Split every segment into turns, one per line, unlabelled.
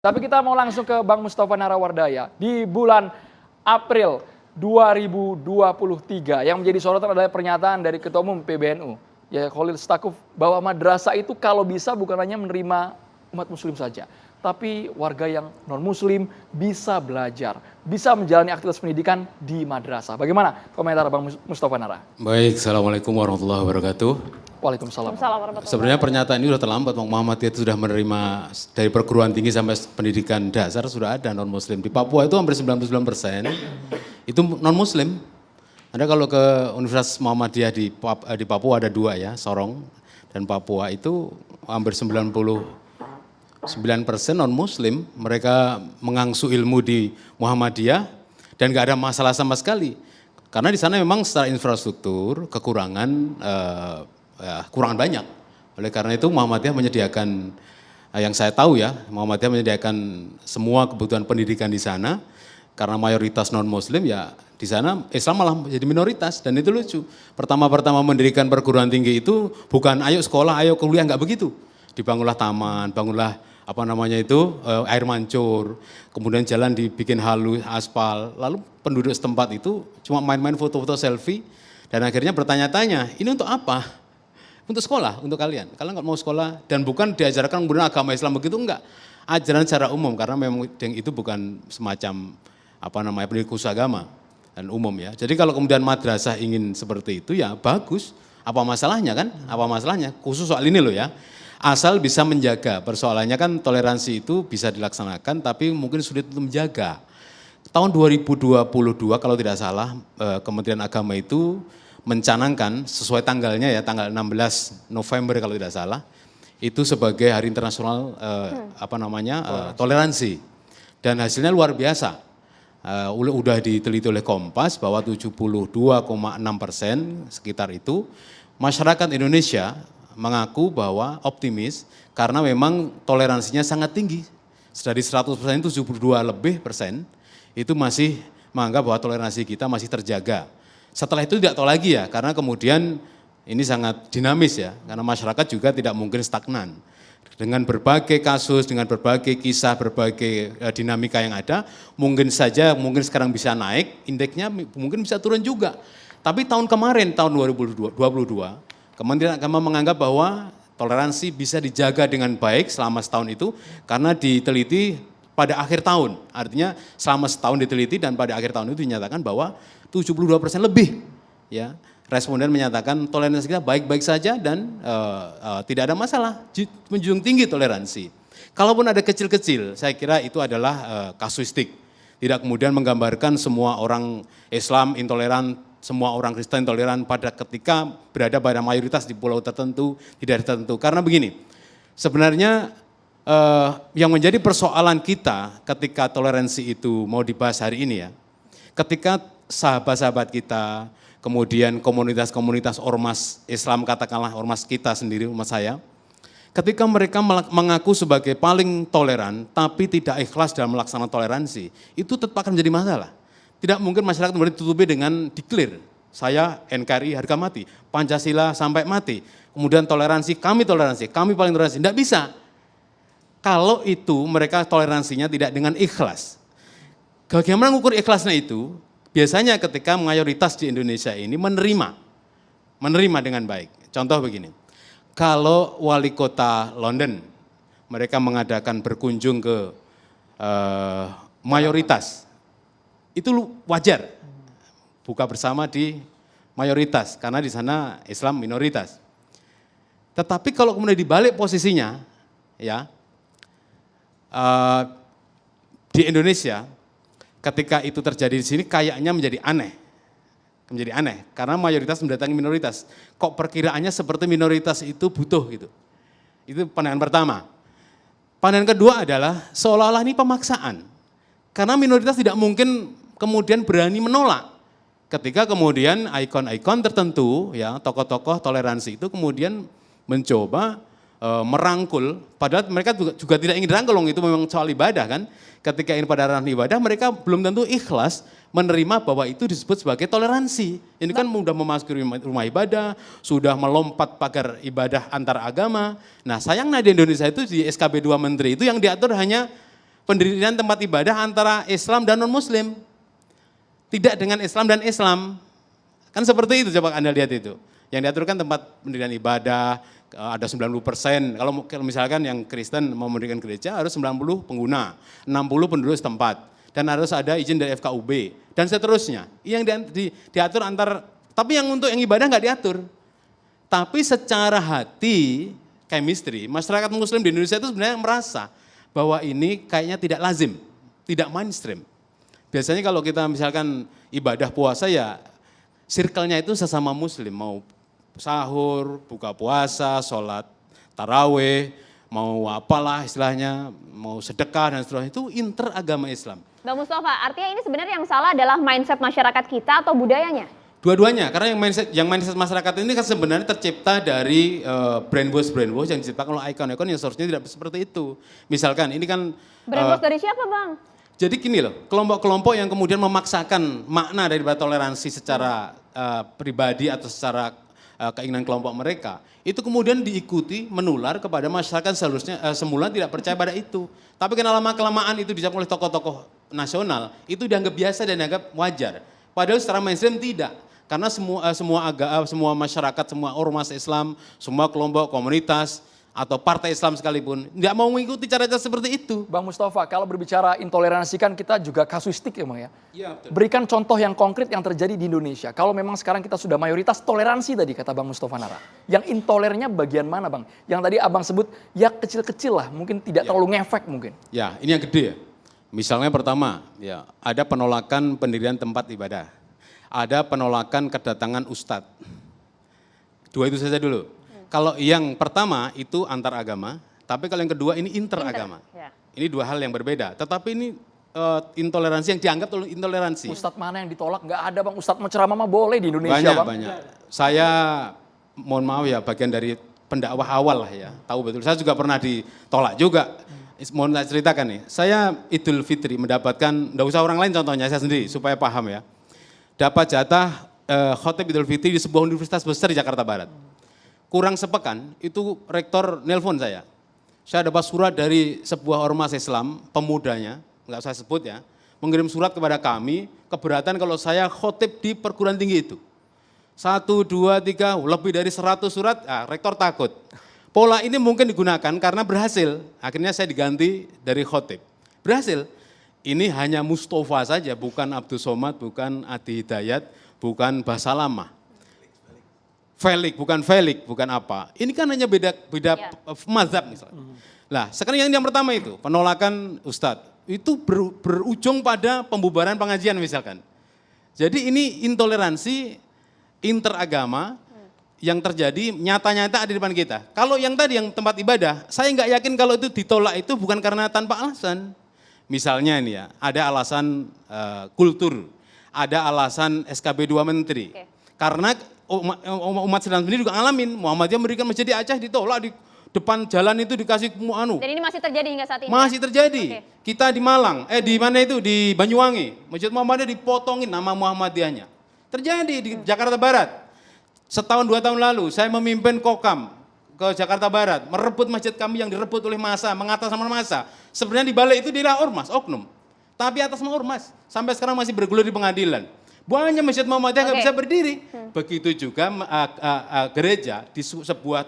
Tapi kita mau langsung ke Bang Mustafa Narawardaya. Di bulan April 2023 yang menjadi sorotan adalah pernyataan dari Ketua Umum PBNU, ya Khalil Stakuf, bahwa madrasah itu kalau bisa bukan hanya menerima umat muslim saja, tapi warga yang non-muslim bisa belajar, bisa menjalani aktivitas pendidikan di madrasah. Bagaimana komentar Bang Mustafa Nara?
Baik, Assalamualaikum warahmatullahi wabarakatuh.
Waalaikumsalam.
Sebenarnya pernyataan ini sudah terlambat, Muhammadiyah itu sudah menerima dari perguruan tinggi sampai pendidikan dasar sudah ada non-muslim. Di Papua itu hampir 99% itu non-muslim. Anda kalau ke Universitas Muhammadiyah di Papua ada dua ya, Sorong dan Papua itu hampir 99% non-muslim. Mereka mengangsu ilmu di Muhammadiyah dan gak ada masalah sama sekali. Karena di sana memang secara infrastruktur kekurangan banyak. Oleh karena itu Muhammadiyah menyediakan, yang saya tahu ya, Muhammadiyah menyediakan semua kebutuhan pendidikan di sana. Karena mayoritas non-muslim ya di sana Islam malah jadi minoritas, dan itu lucu. Pertama-pertama mendirikan perguruan tinggi itu bukan ayo sekolah, ayo kuliah, nggak begitu. Dibangunlah taman, bangunlah air mancur, kemudian jalan dibikin halus, aspal, lalu penduduk setempat itu cuma main-main foto-foto selfie, dan akhirnya bertanya-tanya, ini untuk apa? Untuk sekolah, untuk kalian. Kalian nggak mau sekolah dan bukan diajarkan kemudian agama Islam begitu, enggak. Ajaran secara umum, karena memang itu bukan semacam pendidikan khusus agama dan umum ya. Jadi kalau kemudian madrasah ingin seperti itu ya bagus. Apa masalahnya kan? Apa masalahnya? Khusus soal ini loh ya. Asal bisa menjaga. Persoalannya kan toleransi itu bisa dilaksanakan tapi mungkin sulit untuk menjaga. Tahun 2022 kalau tidak salah Kementerian Agama itu mencanangkan sesuai tanggalnya ya, tanggal 16 November kalau tidak salah, itu sebagai Hari Internasional toleransi. Dan hasilnya luar biasa. Udah diteliti oleh Kompas bahwa 72,6% sekitar itu masyarakat Indonesia mengaku bahwa optimis karena memang toleransinya sangat tinggi. Dari 100% itu 72% itu masih menganggap bahwa toleransi kita masih terjaga. Setelah itu tidak tahu lagi ya, karena kemudian ini sangat dinamis ya, karena masyarakat juga tidak mungkin stagnan. Dengan berbagai kasus, dengan berbagai kisah, berbagai dinamika yang ada, mungkin sekarang bisa naik, indeksnya mungkin bisa turun juga. Tapi tahun kemarin, tahun 2022, Kementerian Agama menganggap bahwa toleransi bisa dijaga dengan baik selama setahun itu, karena diteliti pada akhir tahun. Artinya selama setahun diteliti dan pada akhir tahun itu dinyatakan bahwa 72% lebih ya responden menyatakan toleransi kita baik-baik saja dan tidak ada masalah, menjunjung tinggi toleransi. Kalaupun ada kecil-kecil, saya kira itu adalah kasuistik. Tidak kemudian menggambarkan semua orang Islam intoleran, semua orang Kristen intoleran pada ketika berada pada mayoritas di pulau tertentu, tidak tertentu. Karena begini, sebenarnya yang menjadi persoalan kita ketika toleransi itu mau dibahas hari ini ya, ketika sahabat-sahabat kita, kemudian komunitas-komunitas ormas Islam, katakanlah ormas kita sendiri, ormas saya, ketika mereka mengaku sebagai paling toleran, tapi tidak ikhlas dalam melaksanakan toleransi, itu tetap akan menjadi masalah. Tidak mungkin masyarakat kemudian ditutupi dengan declare, saya NKRI harga mati, Pancasila sampai mati, kemudian toleransi, kami paling toleransi, tidak bisa. Kalau itu mereka toleransinya tidak dengan ikhlas. Bagaimana mengukur ikhlasnya itu? Biasanya ketika mayoritas di Indonesia ini menerima dengan baik. Contoh begini, kalau wali kota London, mereka mengadakan berkunjung ke mayoritas, itu wajar, buka bersama di mayoritas, karena di sana Islam minoritas. Tetapi kalau kemudian dibalik posisinya, ya di Indonesia, ketika itu terjadi di sini kayaknya menjadi aneh karena mayoritas mendatangi minoritas. Kok perkiraannya seperti minoritas itu butuh gitu. Itu pandangan pertama. Pandangan kedua adalah seolah-olah ini pemaksaan. Karena minoritas tidak mungkin kemudian berani menolak. Ketika kemudian ikon-ikon tertentu ya, tokoh-tokoh toleransi itu kemudian mencoba merangkul, padahal mereka juga tidak ingin dirangkul, itu memang soal ibadah kan. Ketika ingin pada ranah ibadah, mereka belum tentu ikhlas menerima bahwa itu disebut sebagai toleransi. Ini kan sudah memasuki rumah ibadah, sudah melompat pagar ibadah antar agama. Nah sayangnya di Indonesia itu di SKB 2 Menteri itu yang diatur hanya pendirian tempat ibadah antara Islam dan non-Muslim. Tidak dengan Islam dan Islam. Kan seperti itu, coba Anda lihat itu. Yang diaturkan tempat pendirian ibadah, ada 90%. Kalau misalkan yang Kristen mau mendirikan gereja harus 90 pengguna, 60 penduduk setempat. Dan harus ada izin dari FKUB, dan seterusnya. Yang diatur tapi yang untuk yang ibadah nggak diatur. Tapi secara hati, chemistry, masyarakat Muslim di Indonesia itu sebenarnya merasa bahwa ini kayaknya tidak lazim, tidak mainstream. Biasanya kalau kita misalkan ibadah puasa ya, circle-nya itu sesama Muslim, mau sahur, buka puasa, sholat taraweh, mau apalah istilahnya, mau sedekah dan seterusnya, itu interagama Islam.
Bang Mustafa, artinya ini sebenarnya yang salah adalah mindset masyarakat kita atau budayanya?
Dua-duanya, karena yang mindset masyarakat ini kan sebenarnya tercipta dari brainwash yang diciptakan oleh ikon-ikon yang seharusnya tidak seperti itu. Misalkan ini kan
Brainwash dari siapa, Bang?
jadi gini loh, kelompok-kelompok yang kemudian memaksakan makna dari toleransi secara pribadi atau secara keinginan kelompok mereka, itu kemudian diikuti, menular kepada masyarakat seharusnya semula tidak percaya pada itu. Tapi karena lama-kelamaan itu dicap oleh tokoh-tokoh nasional, itu dianggap biasa dan dianggap wajar. Padahal secara mainstream tidak. Karena semua masyarakat, semua ormas Islam, semua kelompok komunitas, atau partai Islam sekalipun, nggak mau mengikuti cara-cara seperti itu.
Bang Mustafa, kalau berbicara intoleransi kan kita juga kasuistik ya Bang ya.
Iya, betul.
Berikan contoh yang konkret yang terjadi di Indonesia. Kalau memang sekarang kita sudah mayoritas toleransi tadi kata Bang Mustafa Nara. Yang intolernya bagian mana Bang? Yang tadi Abang sebut ya kecil-kecil lah, mungkin tidak terlalu ngefek mungkin.
Ya, ini yang gede ya. Misalnya pertama, ya ada penolakan pendirian tempat ibadah. Ada penolakan kedatangan ustadz. Dua itu saja dulu. Kalau yang pertama itu antar agama, tapi kalau yang kedua ini interagama.
Ya.
Ini dua hal yang berbeda. Tetapi ini intoleransi yang dianggap intoleransi.
Ustadz mana yang ditolak? Nggak ada Bang. Ustadz mau ceramah mah boleh di Indonesia Bang.
Banyak. Saya mohon maaf ya bagian dari pendakwah awal lah ya. Tahu betul. Saya juga pernah ditolak juga. Mohon saya ceritakan nih. Saya Idul Fitri mendapatkan, nggak usah orang lain contohnya, saya sendiri supaya paham ya. Dapat jatah khotib Idul Fitri di sebuah universitas besar di Jakarta Barat. Kurang sepekan, itu rektor nelpon saya. Saya dapat surat dari sebuah ormas Islam, pemudanya, nggak saya sebut ya, mengirim surat kepada kami, keberatan kalau saya khotib di perguruan tinggi itu. 1, 2, 3, lebih dari 100 surat, rektor takut. Pola ini mungkin digunakan karena berhasil, akhirnya saya diganti dari khotib. Berhasil, ini hanya Mustafa saja, bukan Abdul Somad, bukan Adi Hidayat, bukan Basalamah. Felix, bukan apa. Ini kan hanya beda mazhab misalnya. Nah, sekarang yang pertama itu, penolakan Ustadz. Itu berujung pada pembubaran pengajian misalkan. Jadi ini intoleransi interagama yang terjadi nyata-nyata ada di depan kita. Kalau yang tadi, yang tempat ibadah, saya nggak yakin kalau itu ditolak itu bukan karena tanpa alasan. Misalnya ini ya, ada alasan kultur, ada alasan SKB 2 Menteri. Okay. Karena umat Islam sendiri juga ngalamin, Muhammadiyah memberikan masjid di Aceh ditolak, di depan jalan itu dikasih
Dan ini masih terjadi hingga saat ini?
Masih terjadi.
Okay.
Kita di Malang, di mana itu, di Banyuwangi, Masjid Muhammadiyah dipotongin nama Muhammadiyahnya. Terjadi di Jakarta Barat. Setahun 2 tahun lalu saya memimpin Kokam ke Jakarta Barat, merebut masjid kami yang direbut oleh massa, mengatasnamakan massa. Sebenarnya di balik itu dia ormas, oknum. Tapi atas nama ormas, sampai sekarang masih bergulir di pengadilan. Banyak masjid Muhammadiyah nggak bisa berdiri. Begitu juga gereja di sebuah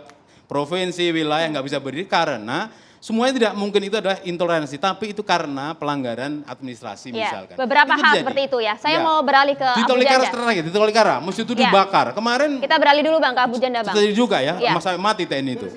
provinsi, wilayah nggak bisa berdiri karena semuanya tidak mungkin itu adalah intoleransi, tapi itu karena pelanggaran administrasi misalkan.
Beberapa hal seperti itu ya. Saya mau beralih ke
di
Abu Janda.
Di Tolikara, masjid itu dibakar. Kemarin
kita beralih dulu Bang ke Abu Janda Bang.
terjadi juga ya, masa mati TNI itu.